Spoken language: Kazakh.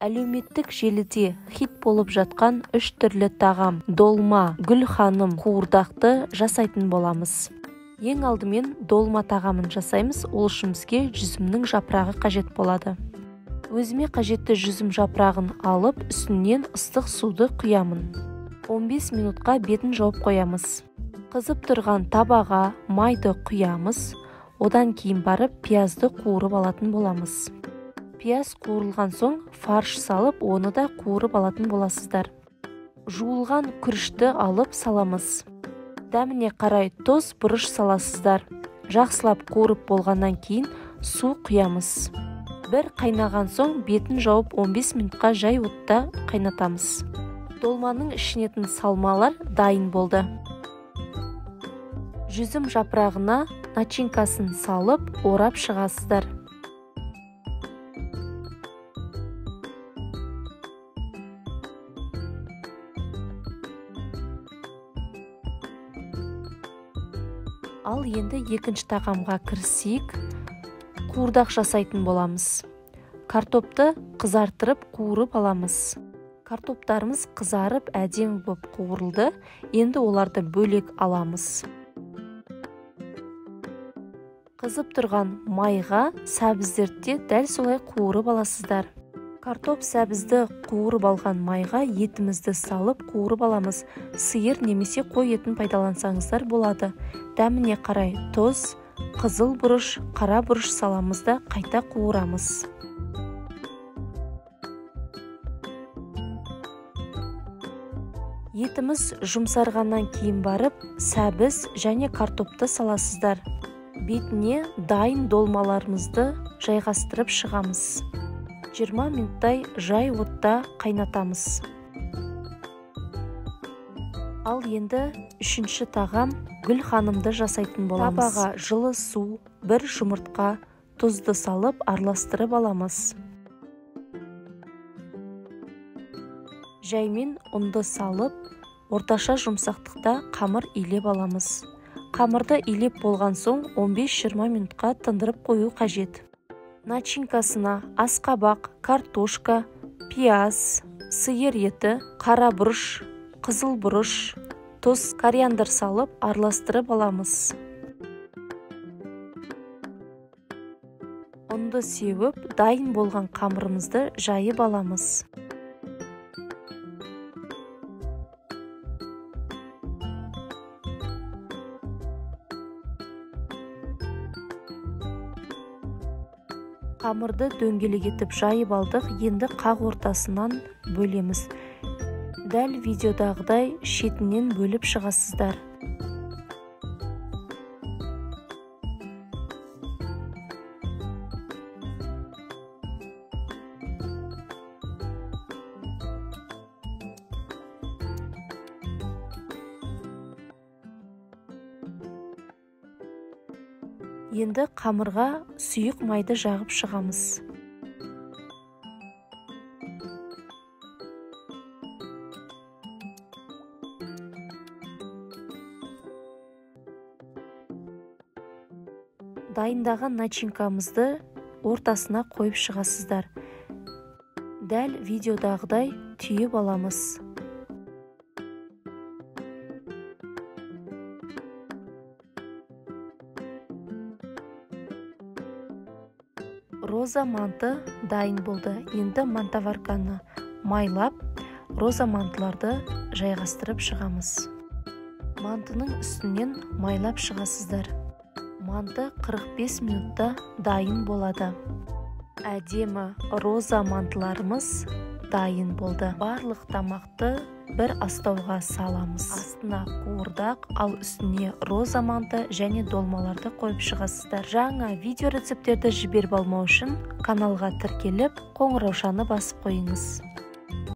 Әлеуметтік желіде хит болып жатқан 3 түрлі тағам долма, гүл ханым, қуырдақты жасайтын боламыз. Ең алдымен долма тағамын жасаймыз. Ол үшін бізге жүзімнің жапырағы қажет болады. Өзіме қажетті жүзім жапырағын алып, үстінен ыстық суды құямын. 15 минутқа бетін жауып қоямыз. Қызып тұрған табаға майды құямыз. Одан кейін барып пиязды қуырып алатын боламыз. Пияз қуырылған соң фарш салып, оны да қуырып алатын боласыздар. Жуылған күрішті алып саламыз. Дәміне қарай тұз, бұрыш саласыздар. Жақсылап қуырып болғаннан кейін су құямыз. Бір қайнаған соң бетін жауып 15 минутқа жай отта қайнатамыз. Долманың ішінетін салмалар дайын болды. Жүзім жапырағына начинкасын салып, орап шығасыздар. Ал енді екінші тағамға кірісейік. Қуырдақ жасайтын боламыз. Картопты қызартырып қуырып аламыз. Картоптарымыз қызарып әдемі болып қуырылды. Енді оларды бөлек аламыз. Қызып тұрған майға сәбіздерді дәл солай қуырып аласыздар. Картоп сәбізді қуырып алған майға етімізді салып қуырып аламыз. Сиыр немесе қой етін пайдалансаңыздар болады. Дәміне қарай тұз, қызыл бұрыш, қара бұрыш саламыз да қайта қуырамыз. Етіміз жұмсарғаннан кейін барып, сәбіз және картопты саласыздар. Бетіне дайын долмаларымызды жайғастырып шығамыз. 20 минуттай жай отта қайнатамыз. Ал енді үшінші тағам гүл ханымды жасайтын боламыз. Табаға жылы су, бір жұмыртқа, тұзды салып араластырып аламыз. Жаймен ұнды салып, орташа жұмсақтықта қамыр илеп аламыз. Қамырды илеп болған соң 15-20 минутқа тындырып қою қажет. Начинкасына асқабақ, картошка, пияз, сиыр еті, қара бұрыш, қызыл бұрыш, тұз, кориандр салып араластырып аламыз. Ұнды сеуіп, дайын болған қамырымызды жайып аламыз. Қамырды дөңгелек етіп жайып алдық, енді қақ ортасынан бөлеміз. Дәл видеодағыдай шетінен бөліп шығасыздар. Енді қамырға сұйық майды жағып шығамыз. Дайындаған начинкамызды ортасына қойып шығасыздар. Дәл видеодағыдай түйіп аламыз. Роза манты дайын болды. Енді мантаварканы майлап, роза мантыларды жайғастырып шығамыз. Мантының үстінен майлап шығасыздар. Манты 45 минутта дайын болады. Әдемі роза мантыларымыз дайын болды. Барлық тамақты бір астауға саламыз. Астына қуырдақ, ал үстіне роза манты және долмаларды қойып шығасыздар. Жаңа видео рецептерді жіберіп алмау үшін каналға тіркеліп, қоңыраушаны басып қойыңыз.